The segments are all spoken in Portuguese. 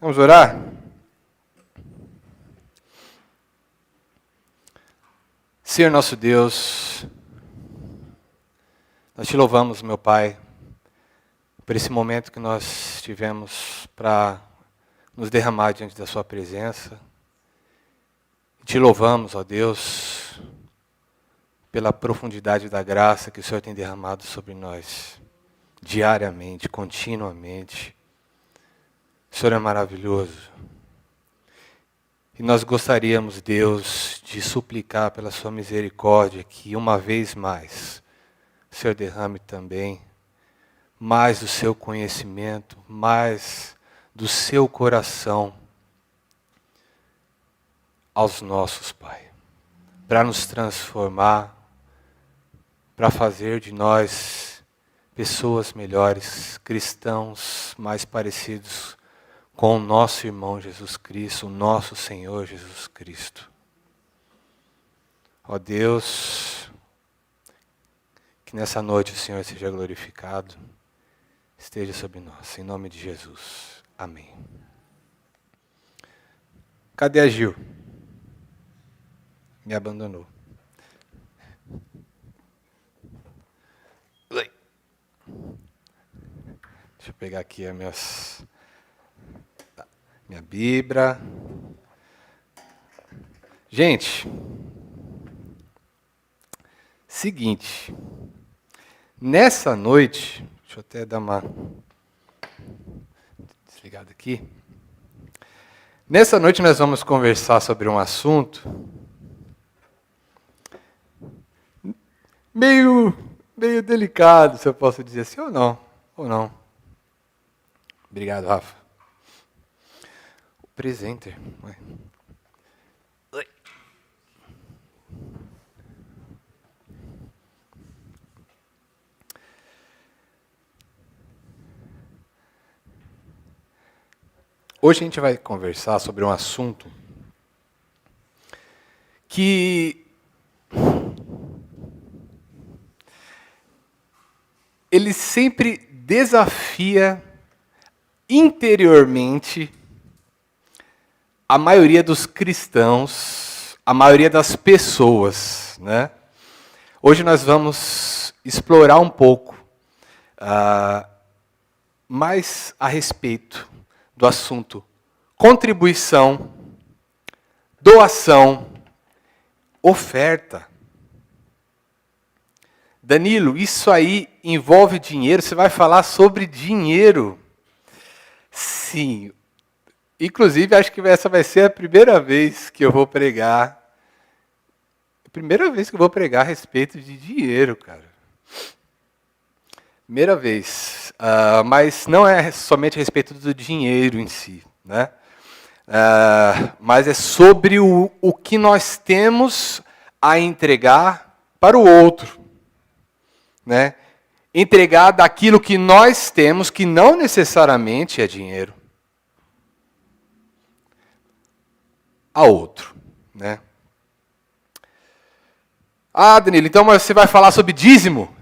Vamos orar? Senhor nosso Deus, nós te louvamos, meu Pai, por esse momento que nós tivemos para nos derramar diante da Sua presença. Te louvamos, ó Deus, pela profundidade da graça que o Senhor tem derramado sobre nós, diariamente, continuamente. O Senhor é maravilhoso. E nós gostaríamos, Deus, de suplicar pela sua misericórdia que uma vez mais o Senhor derrame também mais do seu conhecimento, mais do seu coração aos nossos, Pai, para nos transformar, para fazer de nós pessoas melhores, cristãos mais parecidos com o nosso irmão Jesus Cristo, o nosso Senhor Jesus Cristo. Ó Deus, que nessa noite o Senhor seja glorificado, esteja sobre nós, em nome de Jesus. Amém. Cadê a Gil? Me abandonou. Oi. Deixa eu pegar aqui minha Bíblia. Gente, seguinte, nessa noite, deixa eu até dar uma desligada aqui. Nessa noite nós vamos conversar sobre um assunto meio delicado, se eu posso dizer assim, ou não. Obrigado, Rafa. Presenter. Oi. Hoje a gente vai conversar sobre um assunto que ele sempre desafia interiormente a maioria dos cristãos, a maioria das pessoas, né? Hoje nós vamos explorar um pouco mais a respeito do assunto contribuição, doação, oferta. Danilo, isso aí envolve dinheiro? Você vai falar sobre dinheiro? Sim. Inclusive, acho que essa vai ser a primeira vez que eu vou pregar. Primeira vez que eu vou pregar a respeito de dinheiro, cara. Primeira vez. Mas não é somente a respeito do dinheiro em si, né? Mas é sobre o que nós temos a entregar para o outro, né? Entregar daquilo que nós temos, que não necessariamente é dinheiro, a outro, né? Danilo, então você vai falar sobre dízimo?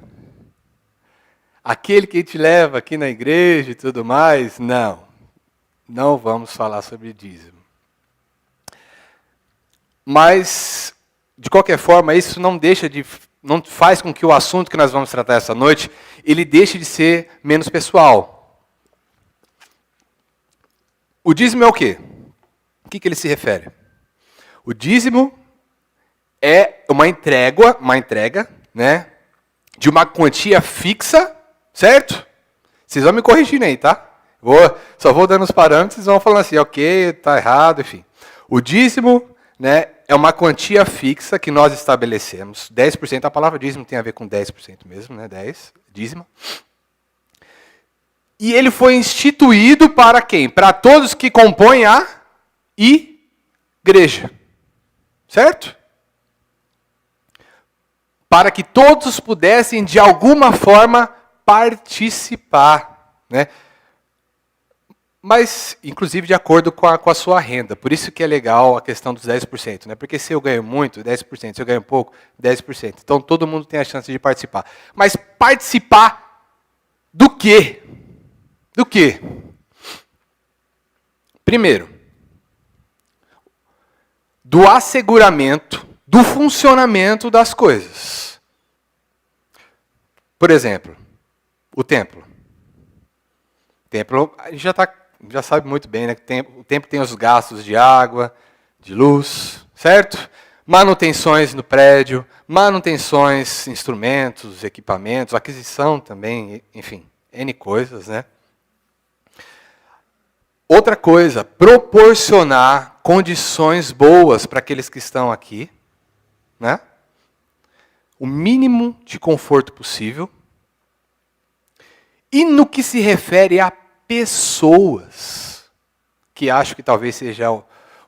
Aquele que te leva aqui na igreja e tudo mais? Não vamos falar sobre dízimo. Mas, de qualquer forma, isso não faz com que o assunto que nós vamos tratar essa noite, ele deixe de ser menos pessoal. O dízimo é o quê? O que ele se refere? O dízimo é uma entrega, né, de uma quantia fixa, certo? Vocês vão me corrigindo aí, tá? Só vou dando os parâmetros, vocês vão falando assim, ok, está errado, enfim. O dízimo, né, é uma quantia fixa que nós estabelecemos. 10%, a palavra dízimo tem a ver com 10% mesmo, né? 10, dízimo. E ele foi instituído para quem? Para todos que compõem a igreja. Certo? Para que todos pudessem, de alguma forma, participar, né? Mas, inclusive, de acordo com a sua renda. Por isso que é legal a questão dos 10%. Né? Porque se eu ganho muito, 10%. Se eu ganho pouco, 10%. Então, todo mundo tem a chance de participar. Mas participar do quê? Do quê? Primeiro, do asseguramento do funcionamento das coisas. Por exemplo, o templo. O templo, a gente já sabe muito bem, né? Que o templo tem os gastos de água, de luz, certo? Manutenções no prédio, manutenções, instrumentos, equipamentos, aquisição também, enfim, N coisas, né? Outra coisa, proporcionar condições boas para aqueles que estão aqui, né? O mínimo de conforto possível. E no que se refere a pessoas, que acho que talvez seja o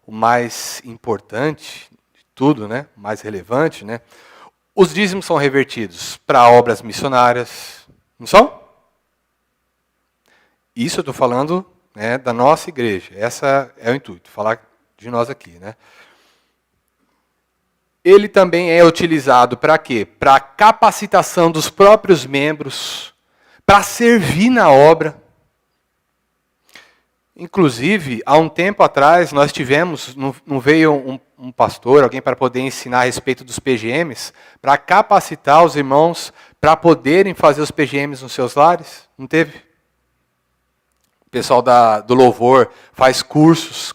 mais importante de tudo, né? O mais relevante, né? Os dízimos são revertidos para obras missionárias, não são? Isso eu estou falando, né, da nossa igreja. Essa é o intuito, falar de nós aqui, né? Ele também é utilizado para quê? Para a capacitação dos próprios membros, para servir na obra. Inclusive, há um tempo atrás, nós tivemos, não veio um pastor, alguém para poder ensinar a respeito dos PGMs, para capacitar os irmãos para poderem fazer os PGMs nos seus lares? Não teve? O pessoal do louvor faz cursos,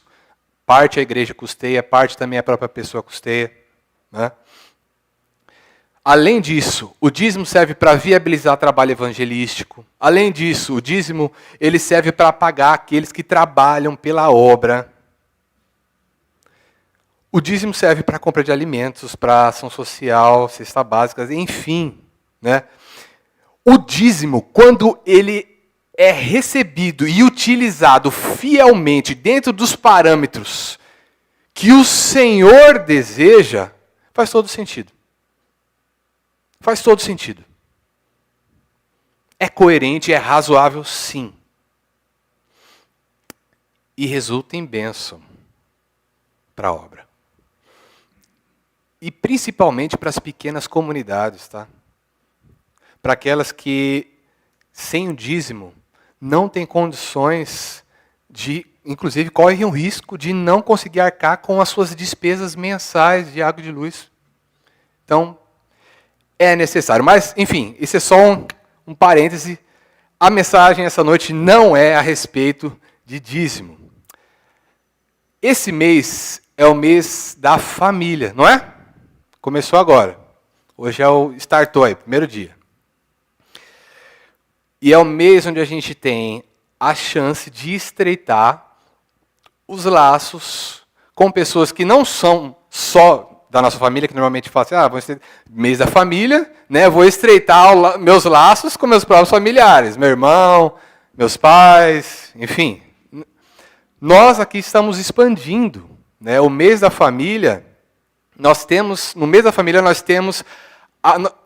parte a igreja custeia, parte também a própria pessoa custeia, né? Além disso, o dízimo serve para viabilizar trabalho evangelístico. Além disso, o dízimo ele serve para pagar aqueles que trabalham pela obra. O dízimo serve para compra de alimentos, para ação social, cesta básica, enfim, né? O dízimo, quando ele é recebido e utilizado fielmente dentro dos parâmetros que o Senhor deseja, faz todo sentido. Faz todo sentido. É coerente, é razoável, sim. E resulta em bênção para a obra. E principalmente para as pequenas comunidades, tá? Para aquelas que, sem o dízimo, não têm condições de, inclusive, correm o risco de não conseguir arcar com as suas despesas mensais de água e de luz. Então, é necessário. Mas, enfim, isso é só um parêntese. A mensagem essa noite não é a respeito de dízimo. Esse mês é o mês da família, não é? Começou agora. Hoje startou aí, primeiro dia. E é o mês onde a gente tem a chance de estreitar os laços com pessoas que não são só da nossa família, que normalmente fala assim, vou estreitar mês da família, né? Vou estreitar meus laços com meus próprios familiares, meu irmão, meus pais, enfim. Nós aqui estamos expandindo, né? O mês da família, no mês da família nós temos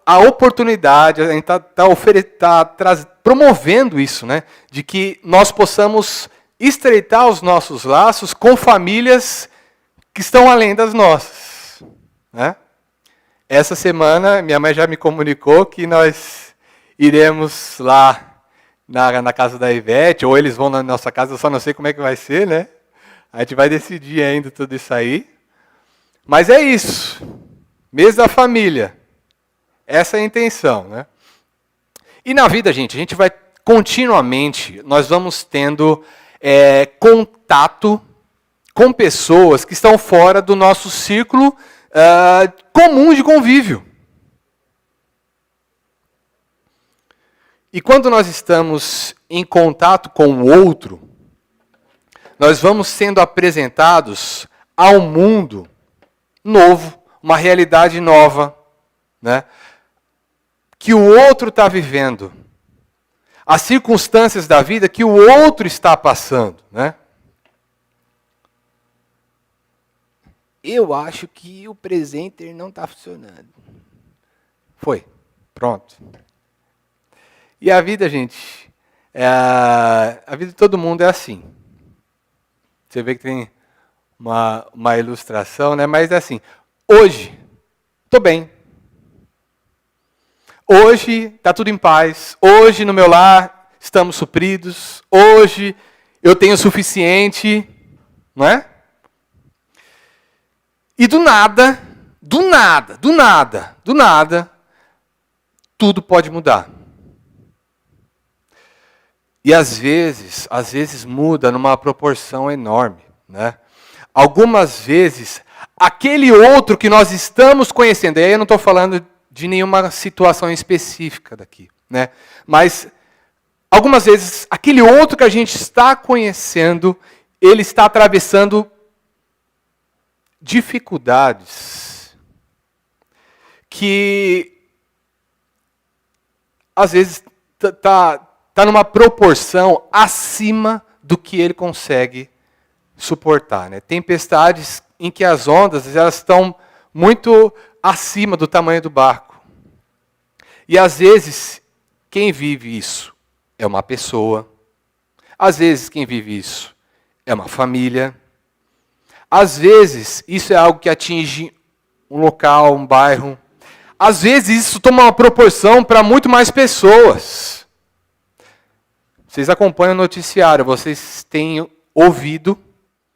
a oportunidade, a gente está promovendo isso, né? De que nós possamos estreitar os nossos laços com famílias que estão além das nossas. Né? Essa semana, minha mãe já me comunicou que nós iremos lá na casa da Ivete, ou eles vão na nossa casa, eu só não sei como é que vai ser, né? A gente vai decidir ainda tudo isso aí. Mas é isso. Mês da família. Essa é a intenção, né? E na vida, gente, a gente vai continuamente, nós vamos tendo contato com pessoas que estão fora do nosso círculo comum de convívio. E quando nós estamos em contato com o outro, nós vamos sendo apresentados a um mundo novo, uma realidade nova, né? Que o outro está vivendo. As circunstâncias da vida que o outro está passando, né? Eu acho que o presenter não está funcionando. Foi. Pronto. E a vida, gente, a vida de todo mundo é assim. Você vê que tem uma ilustração, né? Mas é assim, hoje, estou bem. Hoje está tudo em paz. Hoje no meu lar estamos supridos. Hoje eu tenho o suficiente. não é? E do nada, tudo pode mudar. E às vezes muda numa proporção enorme, né? Algumas vezes, aquele outro que nós estamos conhecendo, e aí eu não estou falando de nenhuma situação específica daqui, né? Mas algumas vezes, aquele outro que a gente está conhecendo, ele está atravessando dificuldades que às vezes está numa proporção acima do que ele consegue suportar, né? Tempestades em que as ondas elas estão muito acima do tamanho do barco. E às vezes, quem vive isso é uma pessoa. Às vezes, quem vive isso é uma família. Às vezes, isso é algo que atinge um local, um bairro. Às vezes, isso toma uma proporção para muito mais pessoas. Vocês acompanham o noticiário, vocês têm ouvido,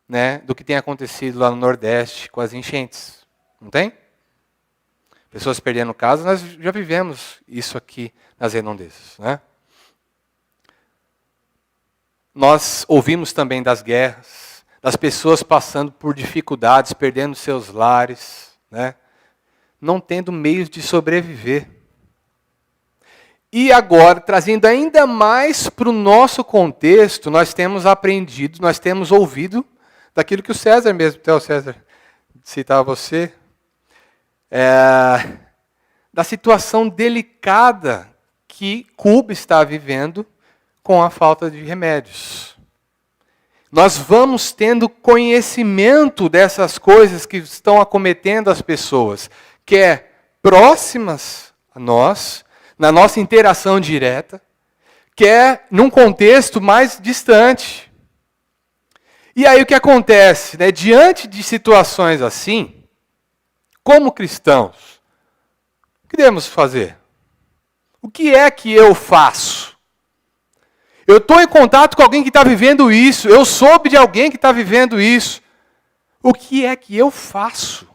né, do que tem acontecido lá no Nordeste com as enchentes. Não tem? Pessoas perdendo casa, nós já vivemos isso aqui nas redondezas, né? Nós ouvimos também das guerras, das pessoas passando por dificuldades, perdendo seus lares, né? Não tendo meios de sobreviver. E agora, trazendo ainda mais para o nosso contexto, nós temos aprendido, nós temos ouvido daquilo que o César mesmo, até o César citava você, da situação delicada que Cuba está vivendo com a falta de remédios. Nós vamos tendo conhecimento dessas coisas que estão acometendo as pessoas, quer próximas a nós, na nossa interação direta, quer num contexto mais distante. E aí o que acontece? Né? Diante de situações assim, como cristãos, o que devemos fazer? O que é que eu faço? Eu estou em contato com alguém que está vivendo isso, eu soube de alguém que está vivendo isso. O que é que eu faço?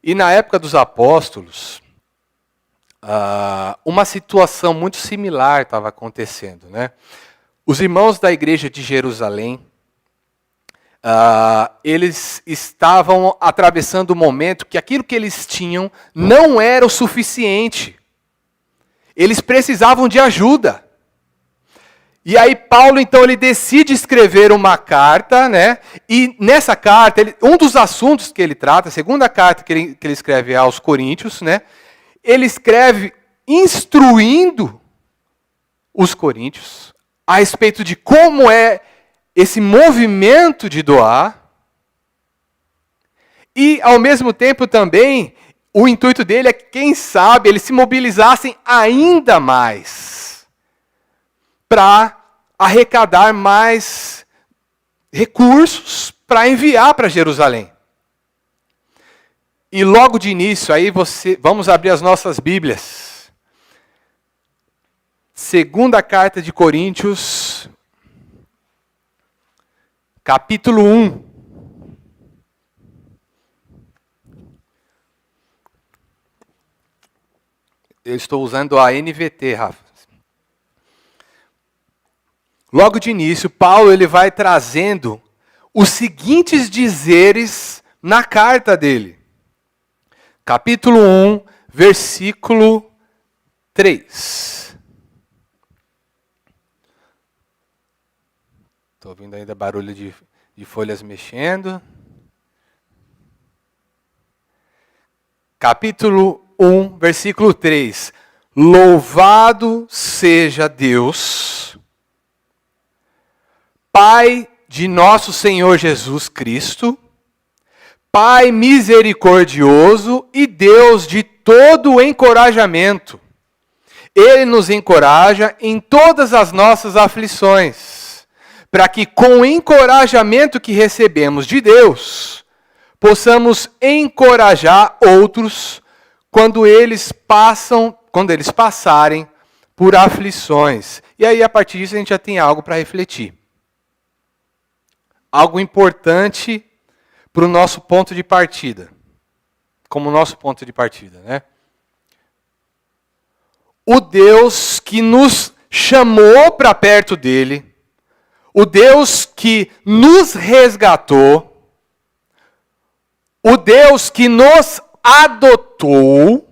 E na época dos apóstolos, uma situação muito similar estava acontecendo, né? Os irmãos da igreja de Jerusalém, eles estavam atravessando um momento que aquilo que eles tinham não era o suficiente. Eles precisavam de ajuda. E aí Paulo, então, ele decide escrever uma carta, né? E nessa carta, um dos assuntos que ele trata, a segunda carta que ele escreve aos Coríntios, né? Ele escreve instruindo os coríntios a respeito de como é esse movimento de doar. E, ao mesmo tempo, também, o intuito dele é que, quem sabe, eles se mobilizassem ainda mais para arrecadar mais recursos para enviar para Jerusalém. E logo de início, aí vamos abrir as nossas Bíblias. Segunda carta de Coríntios, capítulo 1. Eu estou usando a NVT, Rafa. Logo de início, Paulo ele vai trazendo os seguintes dizeres na carta dele. Capítulo 1, versículo 3. Estou ouvindo ainda barulho de folhas mexendo. Capítulo 1, versículo 3. Louvado seja Deus, Pai de nosso Senhor Jesus Cristo, Pai misericordioso e Deus de todo o encorajamento. Ele nos encoraja em todas as nossas aflições, para que com o encorajamento que recebemos de Deus, possamos encorajar outros quando eles passarem por aflições. E aí, a partir disso, a gente já tem algo para refletir. algo importante para o nosso ponto de partida. Como nosso ponto de partida, né? O Deus que nos chamou para perto dele, o Deus que nos resgatou, o Deus que nos adotou,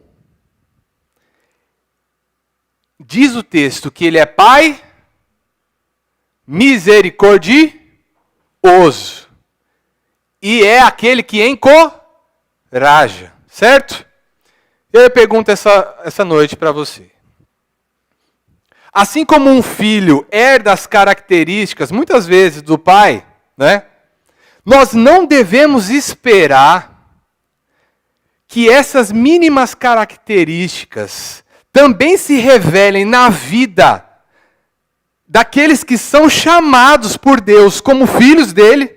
diz o texto que ele é Pai misericordioso e é aquele que encoraja, certo? Eu pergunto essa noite para você. Assim como um filho herda as características, muitas vezes, do pai, né? Nós não devemos esperar que essas mínimas características também se revelem na vida daqueles que são chamados por Deus como filhos dele.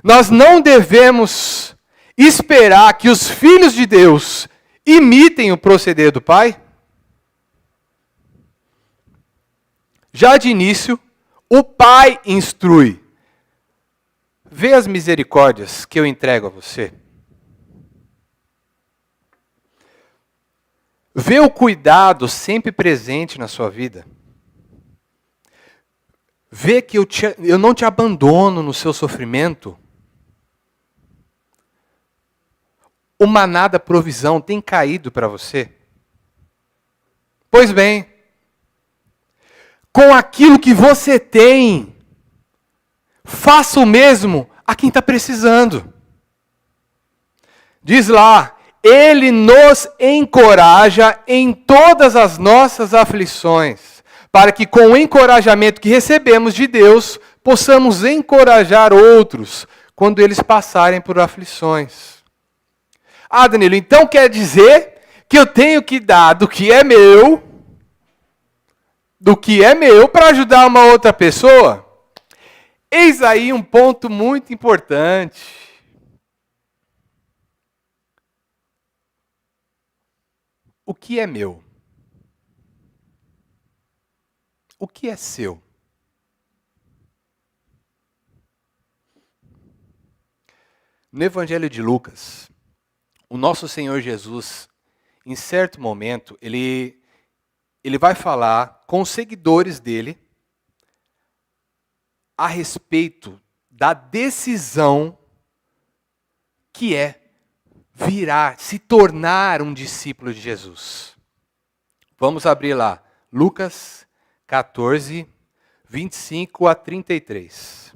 Nós não devemos esperar que os filhos de Deus imitem o proceder do pai. Já de início, o pai instrui. Vê as misericórdias que eu entrego a você. Vê o cuidado sempre presente na sua vida. Vê que eu não te abandono no seu sofrimento. O maná da provisão tem caído para você? Pois bem, com aquilo que você tem, faça o mesmo a quem está precisando. Diz lá, Ele nos encoraja em todas as nossas aflições, para que com o encorajamento que recebemos de Deus, possamos encorajar outros quando eles passarem por aflições. Ah, Danilo, então quer dizer que eu tenho que dar do que é meu para ajudar uma outra pessoa? Eis aí um ponto muito importante. O que é meu? O que é seu? No Evangelho de Lucas, o nosso Senhor Jesus, em certo momento, ele vai falar com os seguidores dele a respeito da decisão que é virar, se tornar um discípulo de Jesus. Vamos abrir lá, Lucas 14, 25 a 33.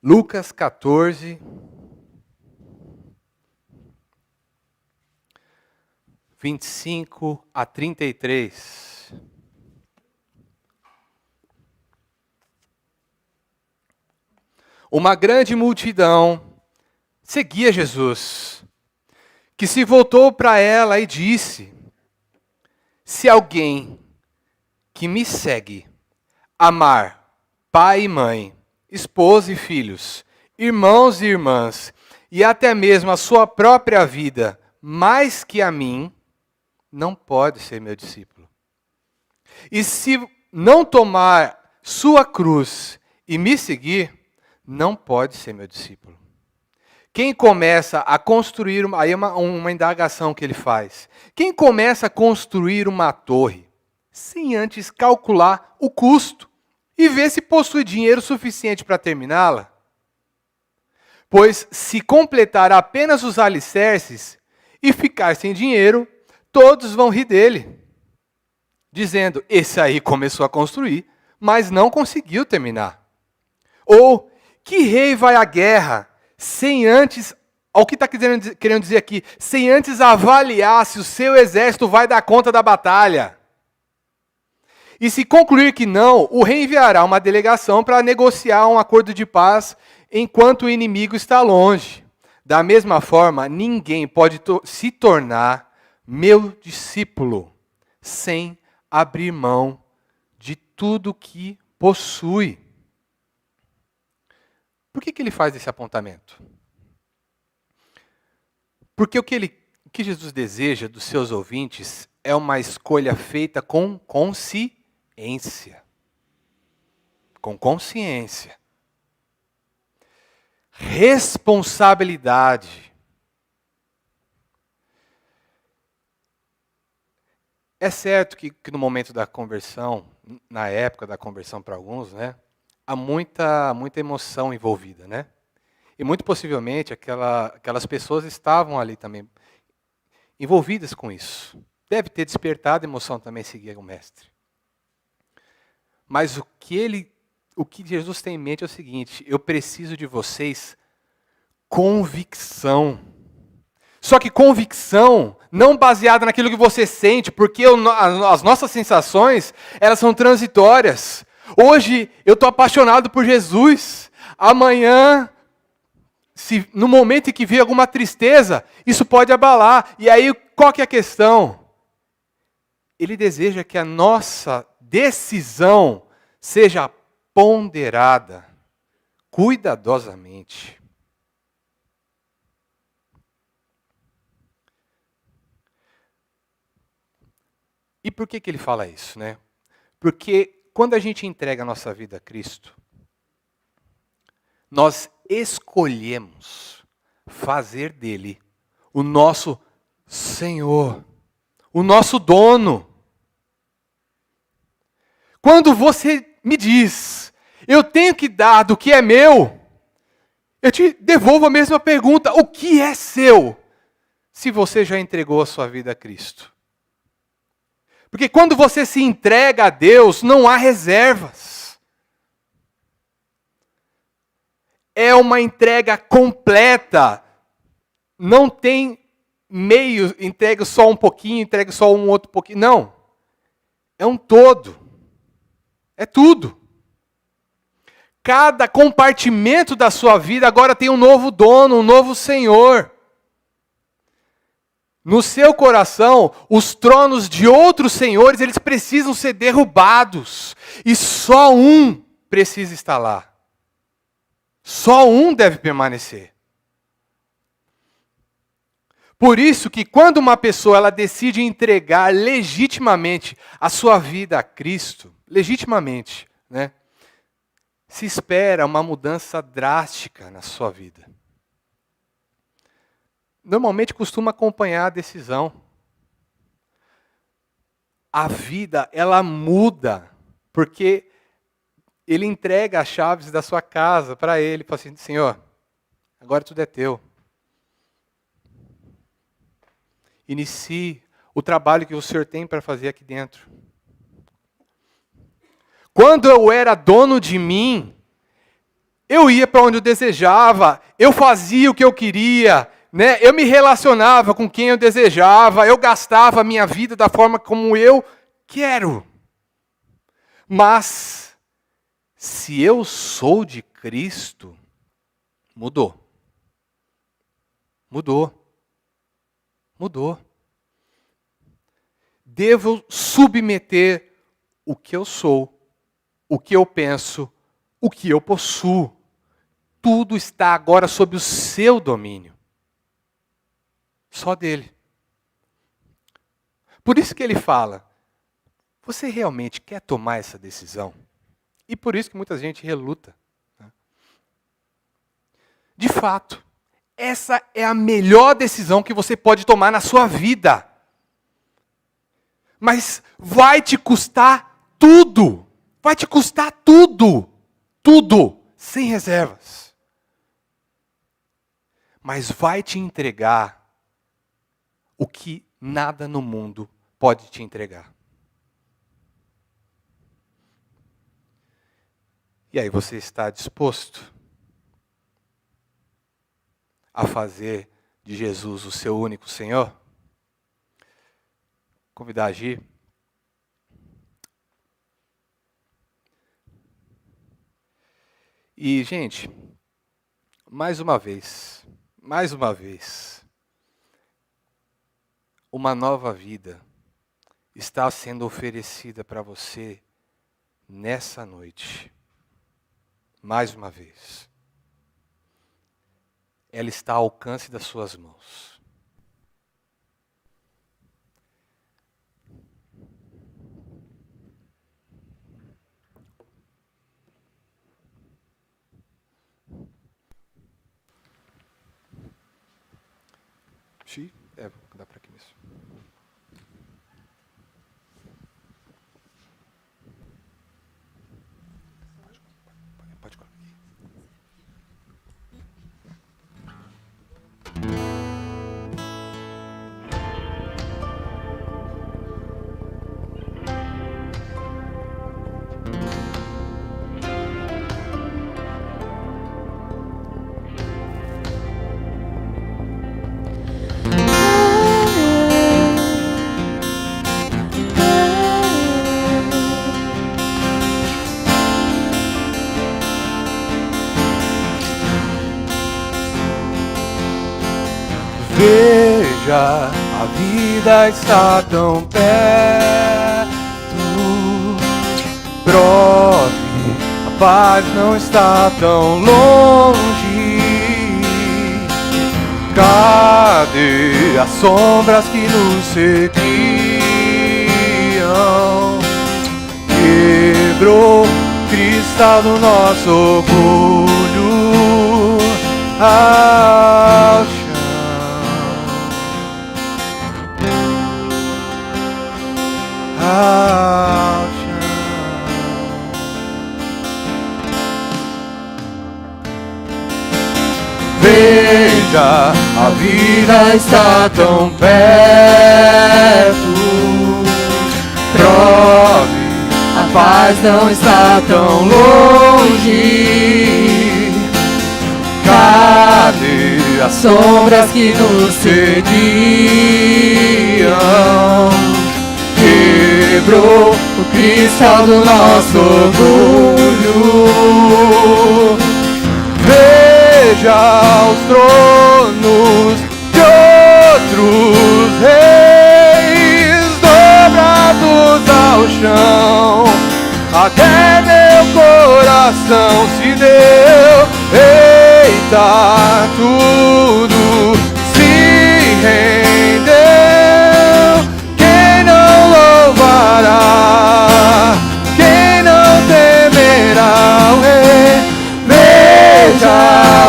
Lucas 14, 25 a 33. Uma grande multidão seguia Jesus, que se voltou para ela e disse: se alguém que me segue amar pai e mãe, esposa e filhos, irmãos e irmãs, e até mesmo a sua própria vida, mais que a mim, não pode ser meu discípulo. E se não tomar sua cruz e me seguir, não pode ser meu discípulo. Quem começa a construir, aí é uma indagação que ele faz. Quem começa a construir uma torre, sem antes calcular o custo e ver se possui dinheiro suficiente para terminá-la? Pois se completar apenas os alicerces e ficar sem dinheiro, todos vão rir dele, dizendo, esse aí começou a construir, mas não conseguiu terminar. Ou, que rei vai à guerra sem antes, o que está querendo dizer aqui, sem antes avaliar se o seu exército vai dar conta da batalha? E se concluir que não, o rei enviará uma delegação para negociar um acordo de paz enquanto o inimigo está longe. Da mesma forma, ninguém pode se tornar meu discípulo sem abrir mão de tudo que possui. Por que ele faz esse apontamento? Porque o que Jesus deseja dos seus ouvintes é uma escolha feita com consciência. Com consciência. Responsabilidade. É certo que no momento da conversão, na época da conversão para alguns, né, há muita emoção envolvida, né? E muito possivelmente aquelas pessoas estavam ali também envolvidas com isso. Deve ter despertado emoção também seguir o Mestre. Mas o que Jesus tem em mente é o seguinte: eu preciso de vocês convicção. Só que convicção não baseada naquilo que você sente, porque as nossas sensações, elas são transitórias. Hoje eu estou apaixonado por Jesus. Amanhã, no momento em que vier alguma tristeza, isso pode abalar. E aí, qual que é a questão? Ele deseja que a nossa decisão seja ponderada, cuidadosamente. E por que ele fala isso, né? Porque quando a gente entrega a nossa vida a Cristo, nós escolhemos fazer dele o nosso Senhor, o nosso dono. Quando você me diz, eu tenho que dar do que é meu, eu te devolvo a mesma pergunta: o que é seu? Se você já entregou a sua vida a Cristo. Porque quando você se entrega a Deus, não há reservas. É uma entrega completa. Não tem meio, entrega só um pouquinho, entrega só um outro pouquinho. Não. É um todo. É tudo. Cada compartimento da sua vida agora tem um novo dono, um novo Senhor. No seu coração, os tronos de outros senhores, eles precisam ser derrubados. E só um precisa estar lá. Só um deve permanecer. Por isso que quando uma pessoa ela decide entregar legitimamente a sua vida a Cristo, legitimamente, né, se espera uma mudança drástica na sua vida. Normalmente costuma acompanhar a decisão. A vida, ela muda, porque ele entrega as chaves da sua casa para ele, fala assim: Senhor, agora tudo é teu. Inicie o trabalho que o Senhor tem para fazer aqui dentro. Quando eu era dono de mim, eu ia para onde eu desejava, eu fazia o que eu queria, né? Eu me relacionava com quem eu desejava, eu gastava a minha vida da forma como eu quero. Mas, se eu sou de Cristo, mudou. Mudou. Mudou. Devo submeter o que eu sou, o que eu penso, o que eu possuo. Tudo está agora sob o seu domínio. Só dele. Por isso que ele fala: você realmente quer tomar essa decisão? E por isso que muita gente reluta. De fato, essa é a melhor decisão que você pode tomar na sua vida. Mas vai te custar tudo. Vai te custar tudo. Tudo. Sem reservas. Mas vai te entregar o que nada no mundo pode te entregar. E aí, você está disposto a fazer de Jesus o seu único Senhor? Convidar a Gi. E, gente, mais uma vez, uma nova vida está sendo oferecida para você nessa noite. Mais uma vez. Ela está ao alcance das suas mãos. Dá para aqui mesmo. Pode colocar aqui. Veja, a vida está tão perto. Prove, a paz não está tão longe. Cadê as sombras que nos seguiam? Quebrou o cristal do nosso orgulho ao chão. Ao chão. Veja, a vida está tão perto. Prove, a paz não está tão longe. Cadê as sombras que nos seguiam? Quebrou o cristal do nosso orgulho. Veja os tronos de outros reis dobrados ao chão. Até meu coração se deu. Eita, tudo se rendeu. Quem não louvará? Quem não temerá o rei? Veja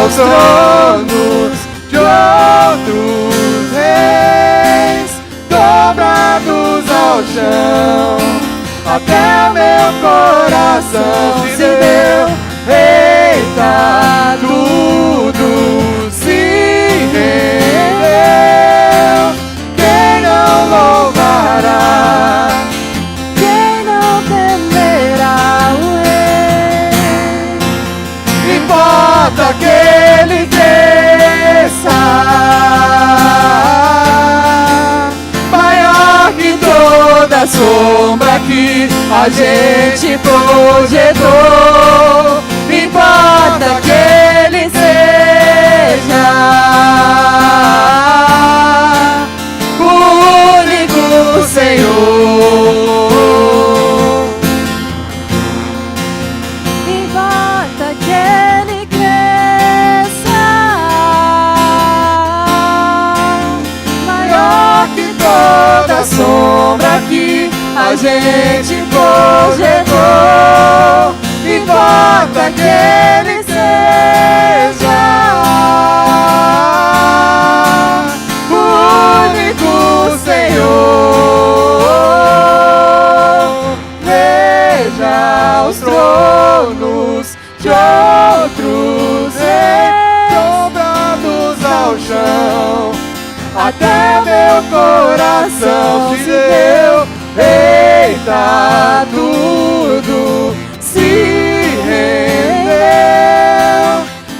os tronos de outros reis dobrados ao chão. Até meu coração se deu. Eita, tudo se rendeu. Quem não louvará? Quem não temerá o rei? Importa que ele cresça, maior que toda sombra que a gente projetou. Importa que ele seja o único Senhor. Importa que ele cresça, maior que Toda sombra que a gente projetou. Importa que ele seja o único Senhor. Veja os tronos de outros reis dobrados ao chão. Até meu coração se deu. Eita, tudo se rendeu.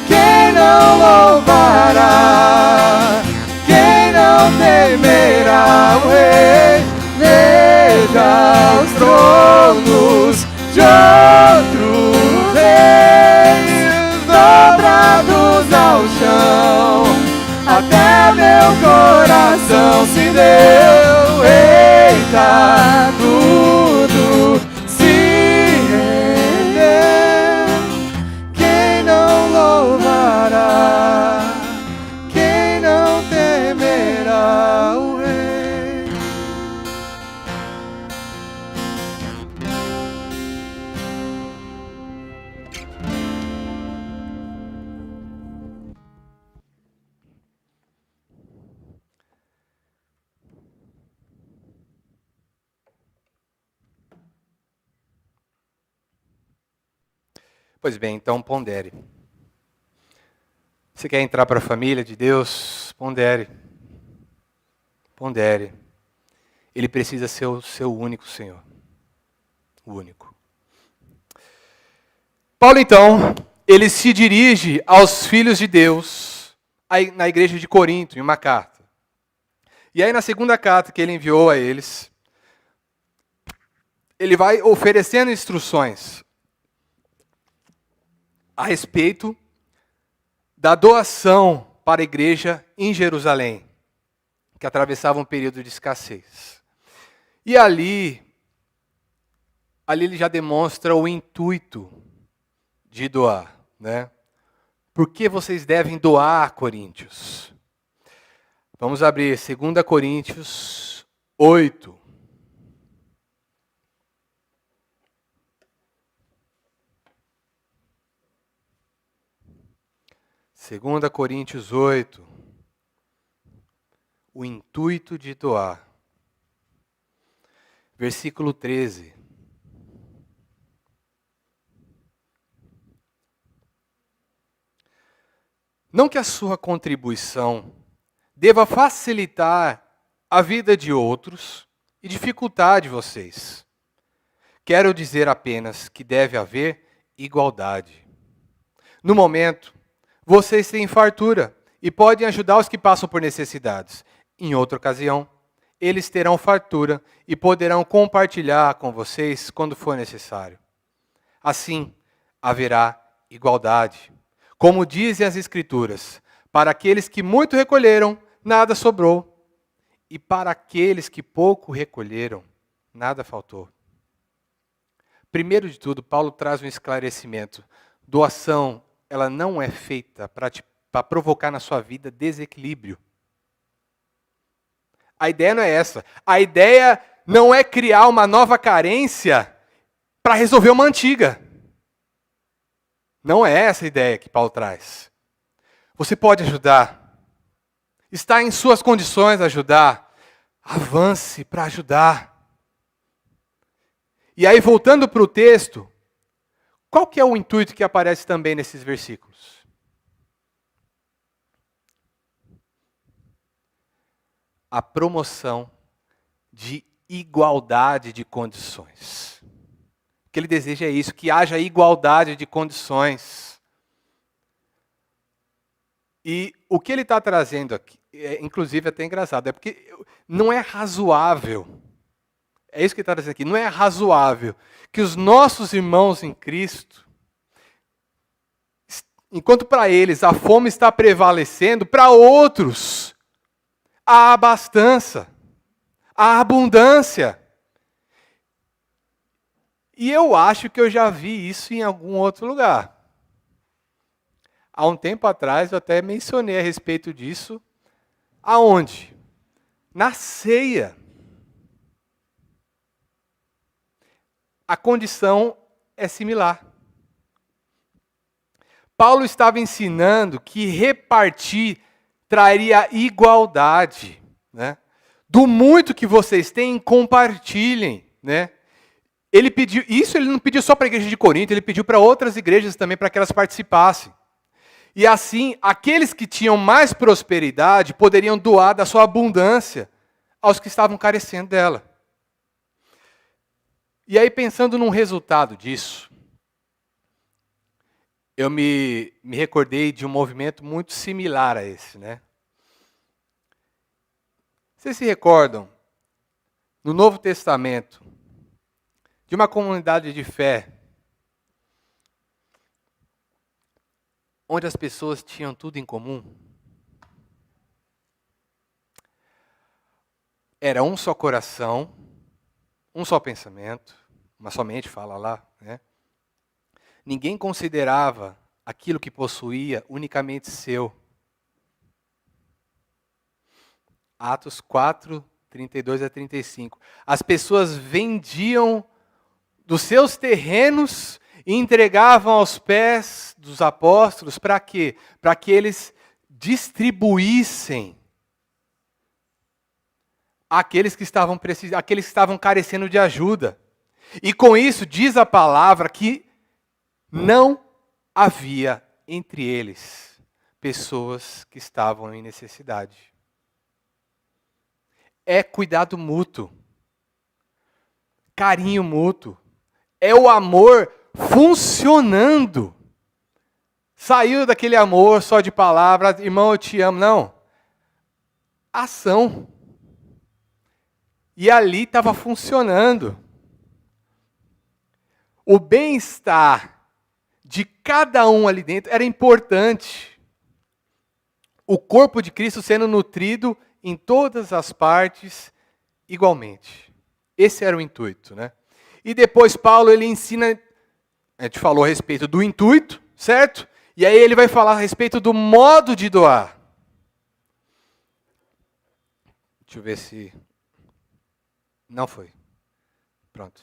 Quem não louvará? Quem não temerá o rei? Veja os tronos de outros reis dobrados ao chão. Até meu coração se deu. Eita, tudo se rendeu. Quem não louvará? Quem não temerá o rei? Pois bem, então pondere. Você quer entrar para a família de Deus? Pondere. Pondere. Ele precisa ser o seu único Senhor. O único. Paulo, então, ele se dirige aos filhos de Deus na igreja de Corinto, em uma carta. E aí, na segunda carta que ele enviou a eles, ele vai oferecendo instruções a respeito da doação para a igreja em Jerusalém, que atravessava um período de escassez. E ali ele já demonstra o intuito de doar, né? Por que vocês devem doar, Coríntios? Vamos abrir 2 Coríntios 8. Segunda Coríntios 8, o intuito de doar. Versículo 13. Não que a sua contribuição deva facilitar a vida de outros e dificultar de vocês. Quero dizer apenas que deve haver igualdade. No momento, vocês têm fartura e podem ajudar os que passam por necessidades. Em outra ocasião, eles terão fartura e poderão compartilhar com vocês quando for necessário. Assim, haverá igualdade. Como dizem as Escrituras, para aqueles que muito recolheram, nada sobrou. E para aqueles que pouco recolheram, nada faltou. Primeiro de tudo, Paulo traz um esclarecimento. Doação, ela não é feita para provocar na sua vida desequilíbrio. A ideia não é essa. A ideia não é criar uma nova carência para resolver uma antiga. Não é essa a ideia que Paulo traz. Você pode ajudar. Está em suas condições ajudar. Avance para ajudar. E aí, voltando para o texto, qual que é o intuito que aparece também nesses versículos? A promoção de igualdade de condições. O que ele deseja é isso, que haja igualdade de condições. E o que ele está trazendo aqui, inclusive até engraçado, é porque não é razoável, é isso que ele está trazendo aqui, não é razoável que os nossos irmãos em Cristo, enquanto para eles a fome está prevalecendo, para outros a abastança, a abundância. E eu acho que eu já vi isso em algum outro lugar. Há um tempo atrás eu até mencionei a respeito disso. Aonde? Na ceia. A condição é similar. Paulo estava ensinando que repartir traria igualdade, né? Do muito que vocês têm, compartilhem, né? Ele pediu, isso ele não pediu só para a igreja de Corinto, ele pediu para outras igrejas também, para que elas participassem. E assim, aqueles que tinham mais prosperidade poderiam doar da sua abundância aos que estavam carecendo dela. E aí, pensando num resultado disso, eu me recordei de um movimento muito similar a esse, né? Vocês se recordam, no Novo Testamento, de uma comunidade de fé, onde as pessoas tinham tudo em comum? Era um só coração, um só pensamento, uma só mente, fala lá, né? Ninguém considerava aquilo que possuía unicamente seu. Atos 4, 32 a 35. As pessoas vendiam dos seus terrenos e entregavam aos pés dos apóstolos para quê? Para que eles distribuíssem àqueles que estavam precisando, aqueles que estavam carecendo de ajuda. E com isso diz a palavra que não havia entre eles pessoas que estavam em necessidade. É cuidado mútuo, carinho mútuo, é o amor funcionando. Saiu daquele amor só de palavras, irmão, eu te amo. Não. Ação. E ali estava funcionando. O bem-estar de cada um ali dentro era importante. O corpo de Cristo sendo nutrido em todas as partes igualmente. Esse era o intuito, né? E depois Paulo ele ensina, a gente falou a respeito do intuito, certo? E aí ele vai falar a respeito do modo de doar. Deixa eu ver se... Não foi. Pronto.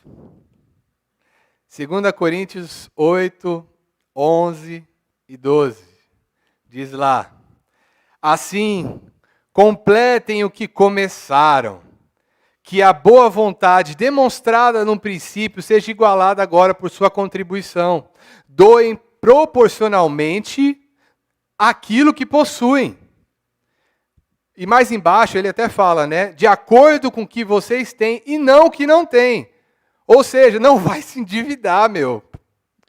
2 Coríntios 8, 11 e 12. Diz lá: assim, completem o que começaram, que a boa vontade demonstrada no princípio seja igualada agora por sua contribuição. Doem proporcionalmente aquilo que possuem. E mais embaixo ele até fala, né? De acordo com o que vocês têm e não o que não têm. Ou seja, não vai se endividar, meu.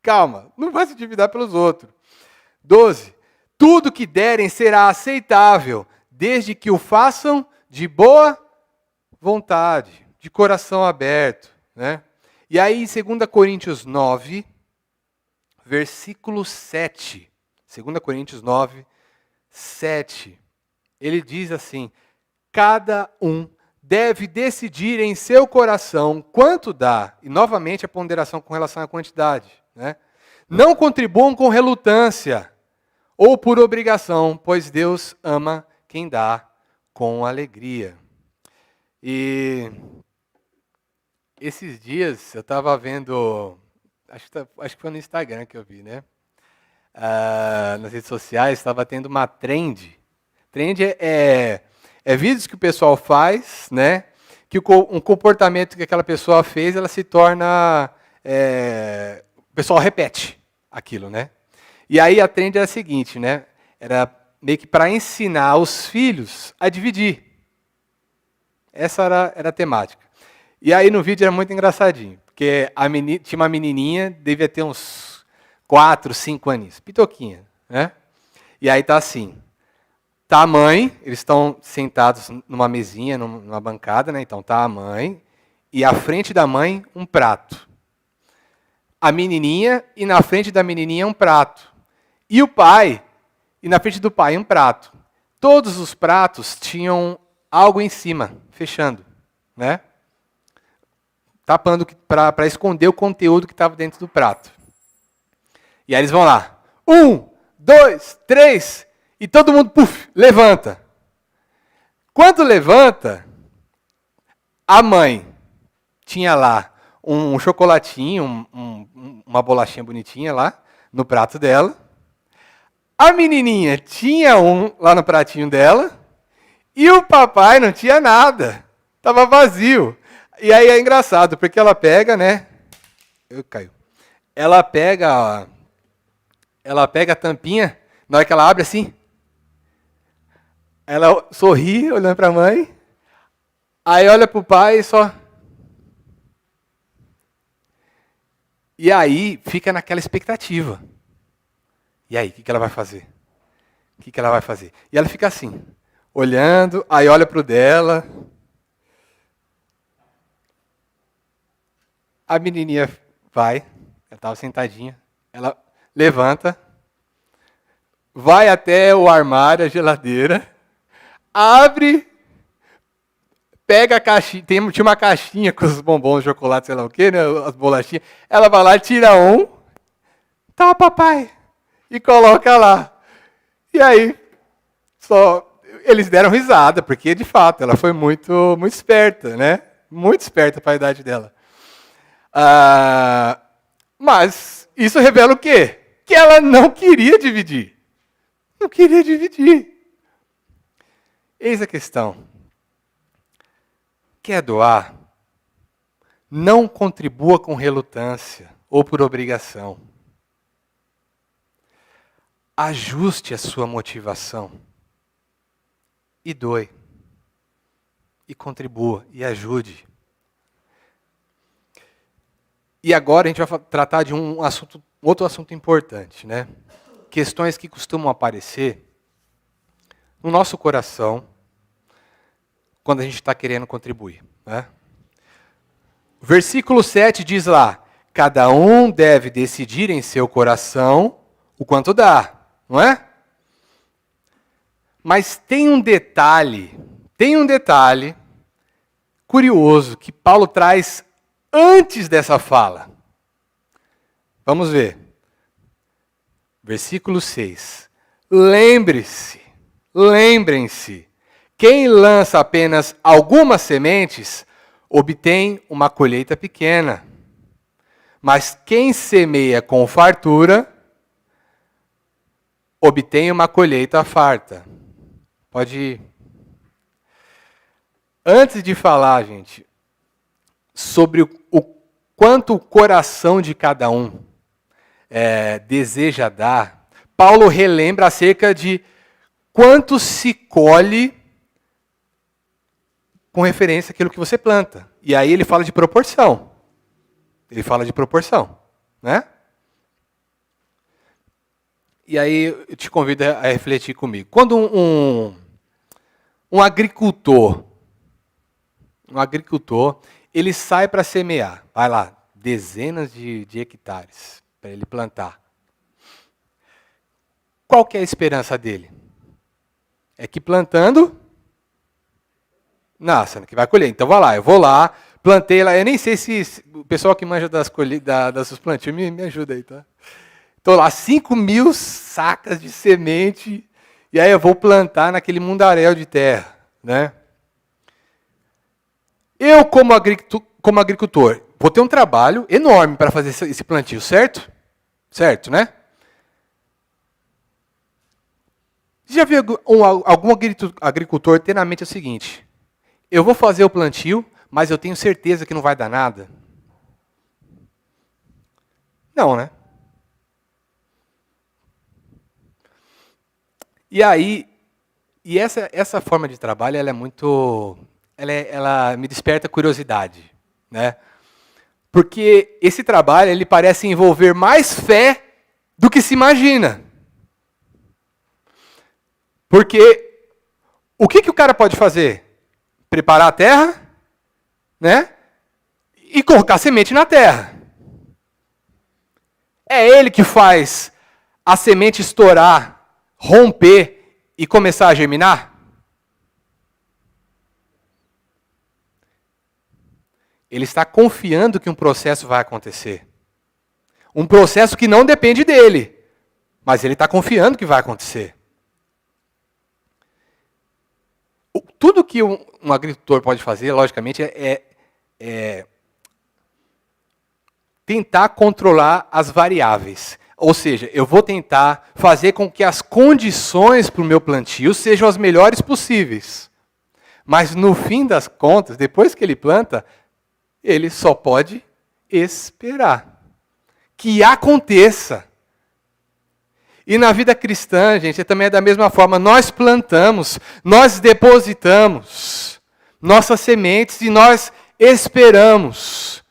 Calma, não vai se endividar pelos outros. 12. Tudo que derem será aceitável, desde que o façam de boa vontade, de coração aberto, né? E aí em 2 Coríntios 9, versículo 7. 2 Coríntios 9, 7. Ele diz assim: cada um deve decidir em seu coração quanto dá. E novamente a ponderação com relação à quantidade, né? Não contribuam com relutância ou por obrigação, pois Deus ama quem dá com alegria. E esses dias eu estava vendo, acho que foi no Instagram que eu vi, né? Nas redes sociais estava tendo uma trend. Trend é vídeos que o pessoal faz, né? Que um comportamento que aquela pessoa fez, ela se torna... o pessoal repete aquilo, né? E aí a trend era a seguinte, né? Era meio que para ensinar os filhos a dividir. Essa era a temática. E aí no vídeo era muito engraçadinho, porque tinha uma menininha, devia ter uns 4, 5 aninhos, pitoquinha, né? E aí tá assim, tá a mãe, eles estão sentados numa mesinha, numa bancada, né? Então tá a mãe, e à frente da mãe um prato. A menininha, e na frente da menininha um prato. E o pai, e na frente do pai um prato. Todos os pratos tinham algo em cima, fechando, né? Tapando para esconder o conteúdo que estava dentro do prato. E aí eles vão lá. 1, 2, 3, e todo mundo, puf, levanta. Quando levanta, a mãe tinha lá um chocolatinho, uma bolachinha bonitinha lá no prato dela. A menininha tinha um lá no pratinho dela. E o papai não tinha nada. Estava vazio. E aí é engraçado, porque ela pega, né? Caiu. Ela pega a tampinha, na hora que ela abre assim, ela sorri, olhando para a mãe, aí olha para o pai e só... E aí fica naquela expectativa. E aí, o que ela vai fazer? O que ela vai fazer? E ela fica assim, olhando, aí olha para o dela. A menininha vai, ela estava sentadinha, ela levanta, vai até o armário, a geladeira, abre, pega a caixinha, tinha uma caixinha com os bombons, chocolate, sei lá o quê, né, as bolachinhas, ela vai lá, tira um, tá, papai, e coloca lá. E aí, eles deram risada, porque de fato, ela foi muito, muito esperta, né? Muito esperta para a idade dela. Mas isso revela o quê? Que ela não queria dividir. Não queria dividir. Eis a questão. Quer doar? Não contribua com relutância ou por obrigação. ajuste a sua motivação. E doe. E contribua. E ajude. E agora a gente vai tratar de outro assunto importante, né? Questões que costumam aparecer no nosso coração quando a gente está querendo contribuir, né? O versículo 7 diz lá: cada um deve decidir em seu coração o quanto dá, não é? Mas tem um detalhe curioso que Paulo traz antes dessa fala. Vamos ver. Versículo 6. Lembrem-se, quem lança apenas algumas sementes obtém uma colheita pequena. Mas quem semeia com fartura obtém uma colheita farta. Pode ir. Antes de falar, gente, sobre o quanto o coração de cada um deseja dar, Paulo relembra acerca de quanto se colhe com referência àquilo que você planta. E aí ele fala de proporção. Né? E aí eu te convido a refletir comigo. Quando um agricultor, ele sai para semear, vai lá, dezenas de hectares para ele plantar. Qual que é a esperança dele? É que plantando, nasça, que vai colher. Então vai lá, eu vou lá, plantei lá, eu nem sei se o pessoal que manja das plantios me ajuda aí, tá? Estou lá, 5.000 sacas de semente, e aí eu vou plantar naquele mundaréu de terra, né? Eu, como agricultor, vou ter um trabalho enorme para fazer esse plantio, certo? Certo, né? Já viu algum agricultor ter na mente o seguinte: eu vou fazer o plantio, mas eu tenho certeza que não vai dar nada? Não, né? E aí, essa forma de trabalho, ela é muito, ela me desperta curiosidade, né? Porque esse trabalho, ele parece envolver mais fé do que se imagina. Porque o que o cara pode fazer? Preparar a terra, né? E colocar semente na terra. É ele que faz a semente estourar, romper e começar a germinar? Ele está confiando que um processo vai acontecer. Um processo que não depende dele, mas ele está confiando que vai acontecer. Tudo que um agricultor pode fazer, logicamente, é tentar controlar as variáveis. Ou seja, eu vou tentar fazer com que as condições para o meu plantio sejam as melhores possíveis. Mas no fim das contas, depois que ele planta, ele só pode esperar que aconteça. E na vida cristã, gente, também é da mesma forma. Nós plantamos, nós depositamos nossas sementes e nós esperamos.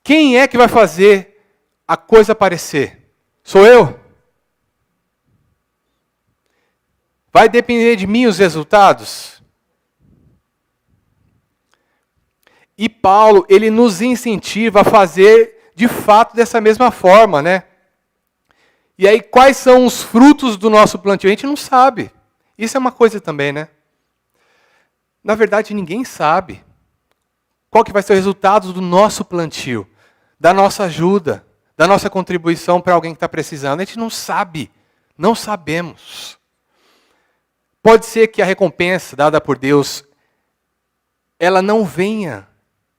Quem é que vai fazer a coisa aparecer? Sou eu? Vai depender de mim os resultados? E Paulo, ele nos incentiva a fazer de fato dessa mesma forma, né? E aí, quais são os frutos do nosso plantio? A gente não sabe. Isso é uma coisa também, né? Na verdade, ninguém sabe qual que vai ser o resultado do nosso plantio, da nossa ajuda, da nossa contribuição para alguém que está precisando. A gente não sabe, não sabemos. Pode ser que a recompensa dada por Deus, ela não venha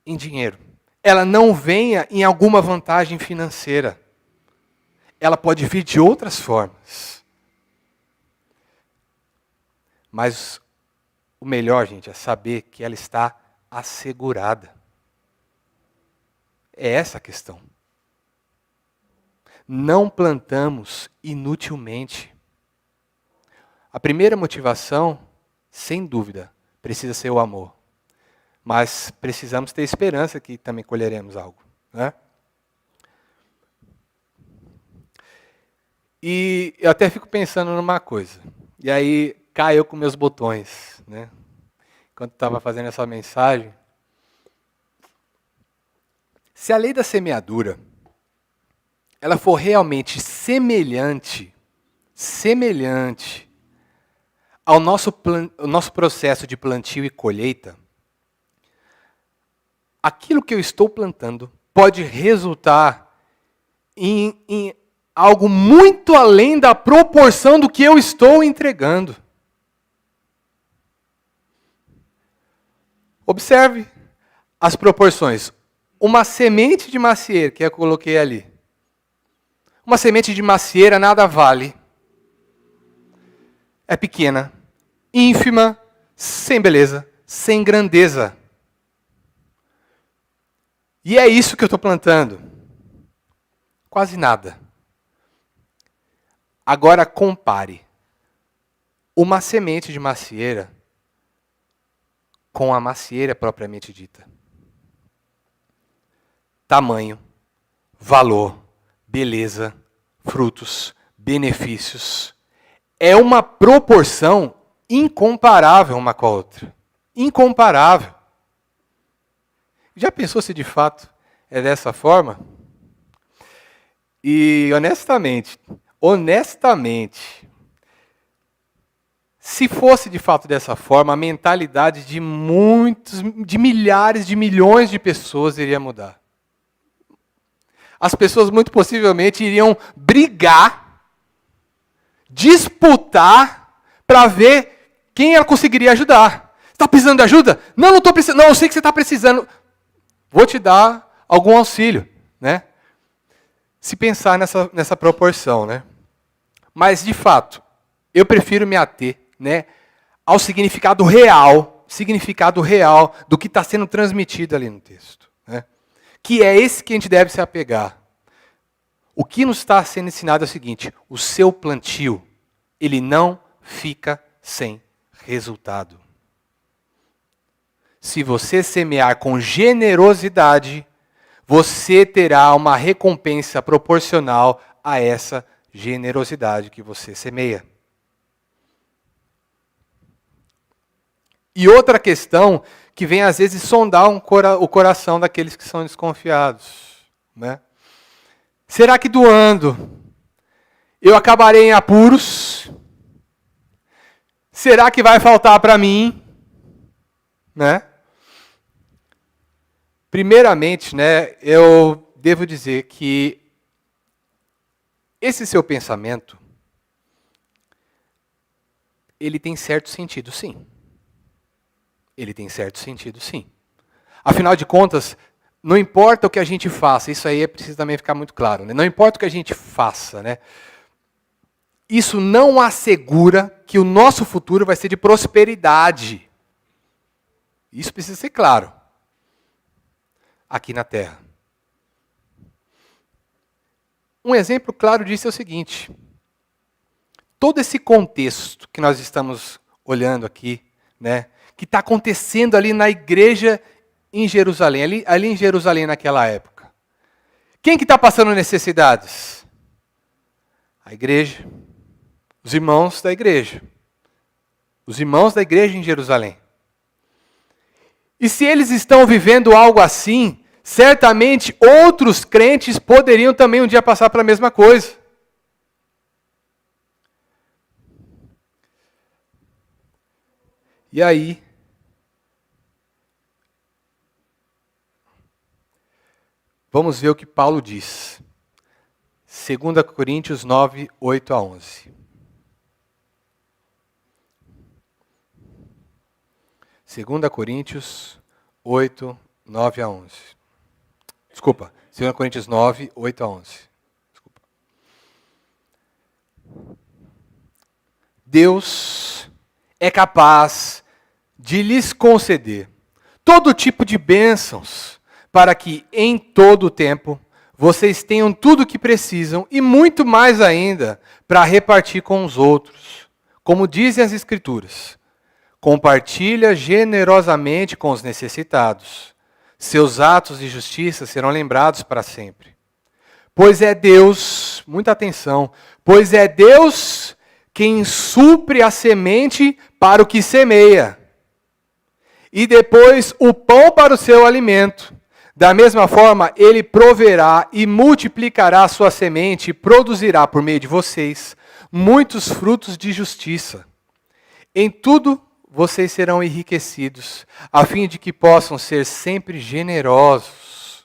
em dinheiro, ela não venha em alguma vantagem financeira. Ela pode vir de outras formas. Mas o melhor, gente, é saber que ela está assegurada. É essa a questão. Não plantamos inutilmente. A primeira motivação, sem dúvida, precisa ser o amor. Mas precisamos ter esperança que também colheremos algo, né? E eu até fico pensando numa coisa. E aí caiu com meus botões, né? Enquanto estava fazendo essa mensagem. Se a lei da semeadura, ela for realmente semelhante ao nosso processo de plantio e colheita, aquilo que eu estou plantando pode resultar em algo muito além da proporção do que eu estou entregando. Observe as proporções. Uma semente de macieira, que eu coloquei ali. Uma semente de macieira nada vale. É pequena, ínfima, sem beleza, sem grandeza. E é isso que eu estou plantando. Quase nada. Agora compare uma semente de macieira com a macieira propriamente dita. Tamanho, valor, beleza, frutos, benefícios. É uma proporção incomparável uma com a outra. Incomparável. Já pensou se de fato é dessa forma? E honestamente, se fosse de fato dessa forma, a mentalidade de milhares, de milhões de pessoas iria mudar. As pessoas muito possivelmente iriam brigar, disputar, para ver quem ela conseguiria ajudar. Está precisando de ajuda? Não estou precisando. Não, eu sei que você está precisando. Vou te dar algum auxílio, né? Se pensar nessa proporção, né? Mas, de fato, eu prefiro me ater, né, ao significado real do que está sendo transmitido ali no texto, né? Que é esse que a gente deve se apegar. O que nos está sendo ensinado é o seguinte: o seu plantio, ele não fica sem resultado. Se você semear com generosidade, você terá uma recompensa proporcional a essa generosidade que você semeia. E outra questão que vem às vezes sondar o coração daqueles que são desconfiados, né? Será que doando eu acabarei em apuros? Será que vai faltar para mim? Né? Primeiramente, né, eu devo dizer que esse seu pensamento, ele tem certo sentido, sim. Ele tem certo sentido, sim. Afinal de contas, não importa o que a gente faça, isso aí é preciso também ficar muito claro, né? Não importa o que a gente faça, né? Isso não assegura que o nosso futuro vai ser de prosperidade. Isso precisa ser claro. Aqui na Terra. Um exemplo claro disso é o seguinte. Todo esse contexto que nós estamos olhando aqui, né, que está acontecendo ali na igreja em Jerusalém, ali em Jerusalém naquela época. Quem que está passando necessidades? A igreja. Os irmãos da igreja. Os irmãos da igreja em Jerusalém. E se eles estão vivendo algo assim, certamente outros crentes poderiam também um dia passar pela mesma coisa. E aí, vamos ver o que Paulo diz. 2 Coríntios 9, 8 a 11. 2 Coríntios 8, 9 a 11. Desculpa, 2 Coríntios 9, 8 a 11. Desculpa. Deus é capaz de lhes conceder todo tipo de bênçãos, para que em todo o tempo vocês tenham tudo o que precisam e muito mais ainda para repartir com os outros, Como dizem as Escrituras, compartilha generosamente com os necessitados. Seus atos de justiça serão lembrados para sempre. Pois é Deus, muita atenção, pois é Deus quem supre a semente para o que semeia, e depois o pão para o seu alimento. Da mesma forma, Ele proverá e multiplicará a sua semente e produzirá por meio de vocês muitos frutos de justiça. Em tudo vocês serão enriquecidos, a fim de que possam ser sempre generosos.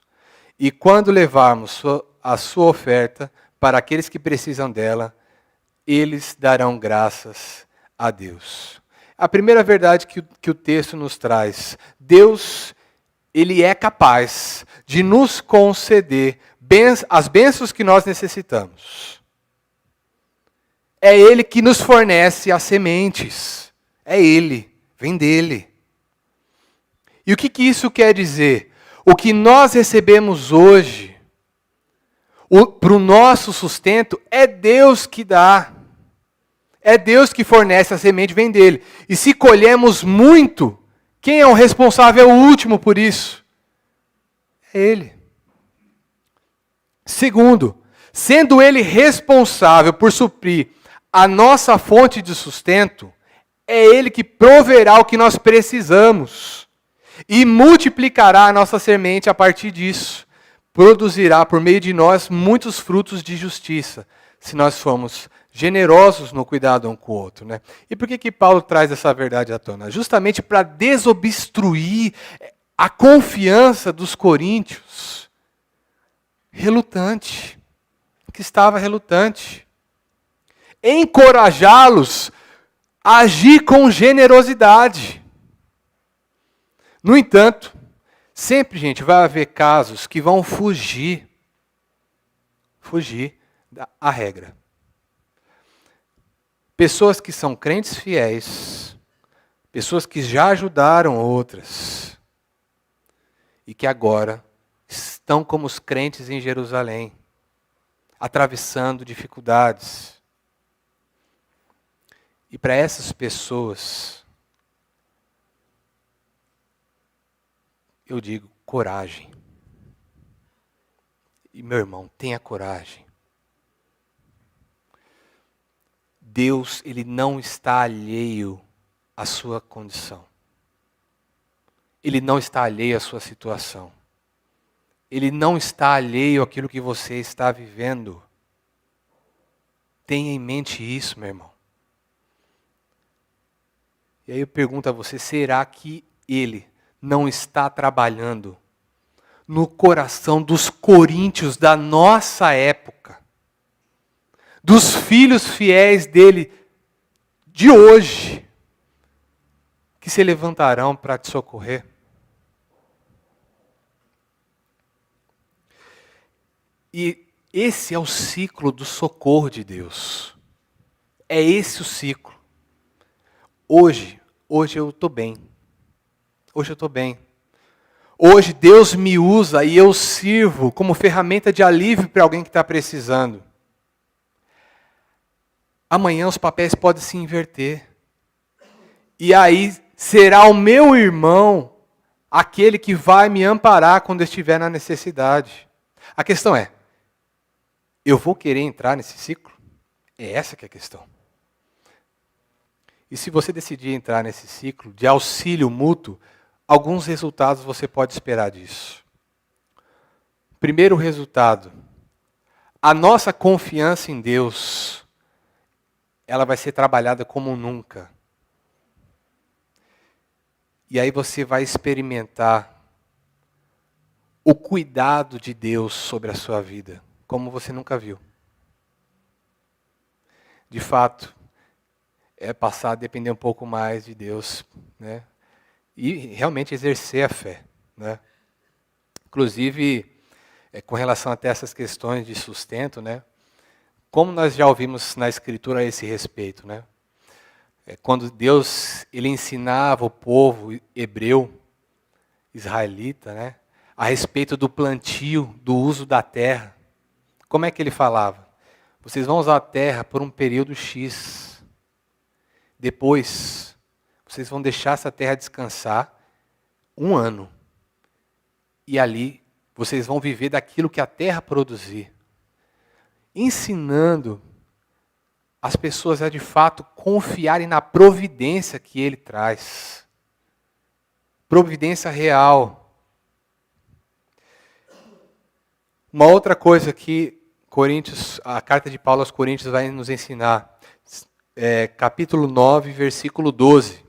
E quando levarmos a sua oferta para aqueles que precisam dela, eles darão graças a Deus. A primeira verdade que o texto nos traz: Deus, Ele é capaz de nos conceder as bênçãos que nós necessitamos. É Ele que nos fornece as sementes. É Ele, vem dEle. E o que isso quer dizer? O que nós recebemos hoje, para o nosso sustento, é Deus que dá. É Deus que fornece a semente, vem dEle. E se colhemos muito, quem é o responsável último por isso? É Ele. Segundo, sendo Ele responsável por suprir a nossa fonte de sustento, é Ele que proverá o que nós precisamos e multiplicará a nossa semente a partir disso. Produzirá por meio de nós muitos frutos de justiça, se nós formos generosos no cuidado um com o outro. Né? E por que Paulo traz essa verdade à tona? Justamente para desobstruir a confiança dos coríntios, relutante, que estava relutante. Encorajá-los a agir com generosidade. No entanto, sempre, gente, vai haver casos que vão fugir da regra. Pessoas que são crentes fiéis, pessoas que já ajudaram outras, e que agora estão como os crentes em Jerusalém, atravessando dificuldades. E para essas pessoas, eu digo, coragem. E meu irmão, tenha coragem. Deus, Ele não está alheio à sua condição. Ele não está alheio à sua situação. Ele não está alheio àquilo que você está vivendo. Tenha em mente isso, meu irmão. E aí eu pergunto a você, será que Ele não está trabalhando no coração dos coríntios da nossa época? Dos filhos fiéis dele de hoje, que se levantarão para te socorrer? E esse é o ciclo do socorro de Deus. É esse o ciclo. Hoje eu estou bem. Hoje eu estou bem. Hoje Deus me usa e eu sirvo como ferramenta de alívio para alguém que está precisando. Amanhã os papéis podem se inverter. E aí será o meu irmão aquele que vai me amparar quando eu estiver na necessidade. A questão é, eu vou querer entrar nesse ciclo? É essa que é a questão. E se você decidir entrar nesse ciclo de auxílio mútuo, alguns resultados você pode esperar disso. Primeiro resultado, a nossa confiança em Deus, ela vai ser trabalhada como nunca. E aí você vai experimentar o cuidado de Deus sobre a sua vida, como você nunca viu. De fato, é passar a depender um pouco mais de Deus, né? E realmente exercer a fé, né? Inclusive, com relação até essas questões de sustento, né? Como nós já ouvimos na Escritura a esse respeito, né? Quando Deus ele ensinava o povo hebreu, israelita, né? A respeito do plantio, do uso da terra. Como é que ele falava? Vocês vão usar a terra por um período X. Depois, vocês vão deixar essa terra descansar 1 ano. E ali, vocês vão viver daquilo que a terra produzir. Ensinando as pessoas a de fato confiarem na providência que Ele traz. Providência real. Uma outra coisa que a carta de Paulo aos Coríntios vai nos ensinar. Capítulo 9, versículo 12.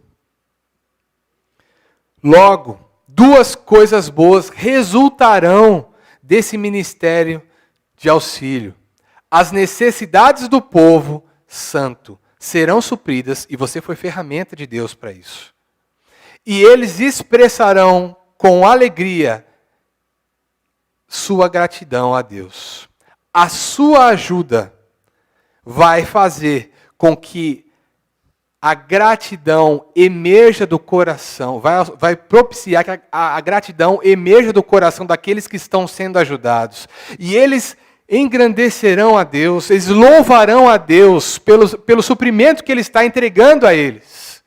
Logo, 2 coisas boas resultarão desse ministério de auxílio. As necessidades do povo santo serão supridas, e você foi ferramenta de Deus para isso. E eles expressarão com alegria sua gratidão a Deus. A sua ajuda vai fazer com que a gratidão emerja do coração, vai propiciar que a gratidão emerja do coração daqueles que estão sendo ajudados. E eles engrandecerão a Deus, eles louvarão a Deus pelo suprimento que Ele está entregando a eles.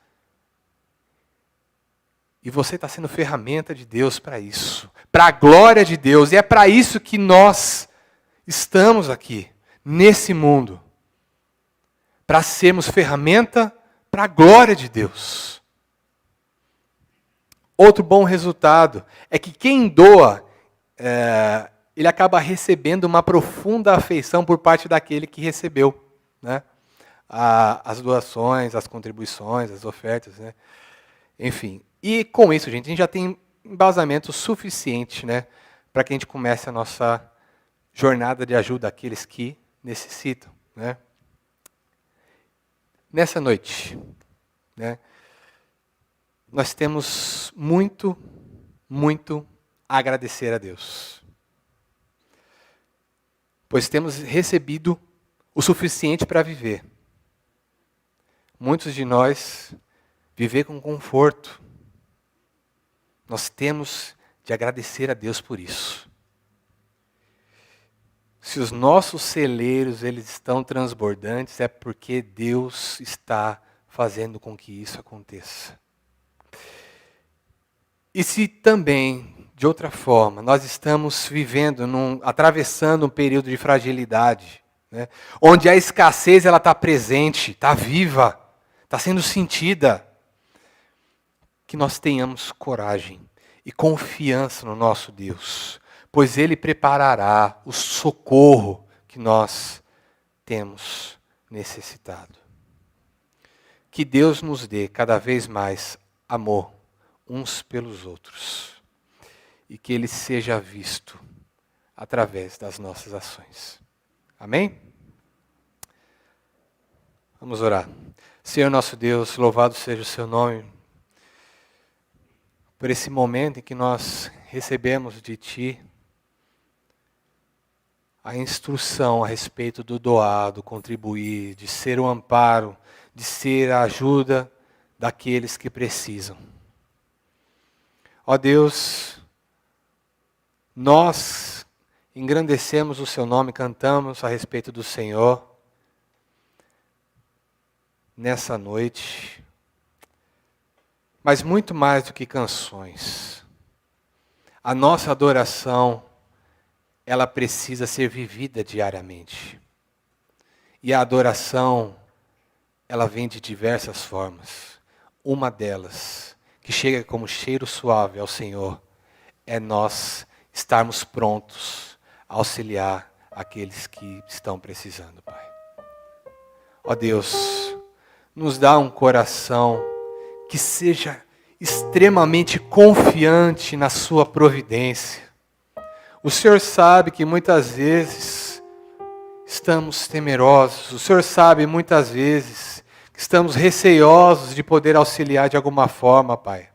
E você está sendo ferramenta de Deus para isso, para a glória de Deus. E é para isso que nós estamos aqui, nesse mundo. Para sermos ferramenta para a glória de Deus. Outro bom resultado é que quem doa, ele acaba recebendo uma profunda afeição por parte daquele que recebeu, né? As doações, as contribuições, as ofertas, né? Enfim. E com isso, gente, a gente já tem embasamento suficiente, né, para que a gente comece a nossa jornada de ajuda àqueles que necessitam, né? Nessa noite, né, nós temos muito, muito a agradecer a Deus. Pois temos recebido o suficiente para viver. Muitos de nós viver com conforto. Nós temos de agradecer a Deus por isso. Se os nossos celeiros eles estão transbordantes, é porque Deus está fazendo com que isso aconteça. E se também, de outra forma, nós estamos vivendo, atravessando um período de fragilidade, né, onde a escassez ela está presente, está viva, está sendo sentida, que nós tenhamos coragem e confiança no nosso Deus, pois Ele preparará o socorro que nós temos necessitado. Que Deus nos dê cada vez mais amor uns pelos outros e que Ele seja visto através das nossas ações. Amém? Vamos orar. Senhor nosso Deus, louvado seja o Seu nome, por esse momento em que nós recebemos de Ti a instrução a respeito do doar, do contribuir, de ser o amparo, de ser a ajuda daqueles que precisam. Ó Deus, nós engrandecemos o Seu nome, cantamos a respeito do Senhor nessa noite. Mas muito mais do que canções, a nossa adoração, ela precisa ser vivida diariamente. E a adoração, ela vem de diversas formas. Uma delas, que chega como cheiro suave ao Senhor, é nós estarmos prontos a auxiliar aqueles que estão precisando, Pai. Ó Deus, nos dá um coração que seja extremamente confiante na Sua providência. O Senhor sabe que muitas vezes estamos temerosos. O Senhor sabe muitas vezes que estamos receiosos de poder auxiliar de alguma forma, Pai.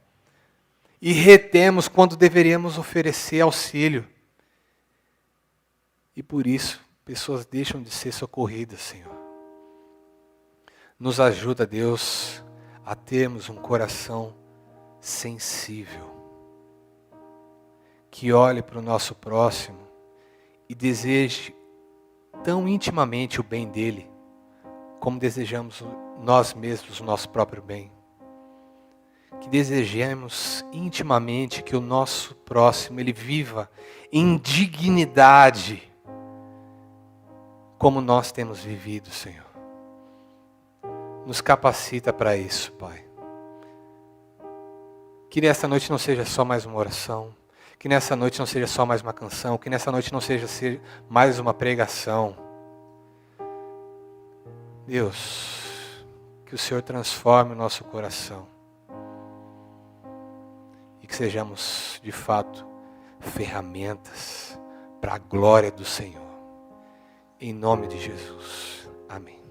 E retemos quando deveríamos oferecer auxílio. E por isso, pessoas deixam de ser socorridas, Senhor. Nos ajuda, Deus, a termos um coração sensível, que olhe para o nosso próximo e deseje tão intimamente o bem dele, como desejamos nós mesmos o nosso próprio bem. Que desejemos intimamente que o nosso próximo, ele viva em dignidade, como nós temos vivido, Senhor. Nos capacita para isso, Pai. Que nessa noite não seja só mais uma oração, que nessa noite não seja só mais uma canção, que nessa noite não seja mais uma pregação. Deus, que o Senhor transforme o nosso coração e que sejamos, de fato, ferramentas para a glória do Senhor. Em nome de Jesus. Amém.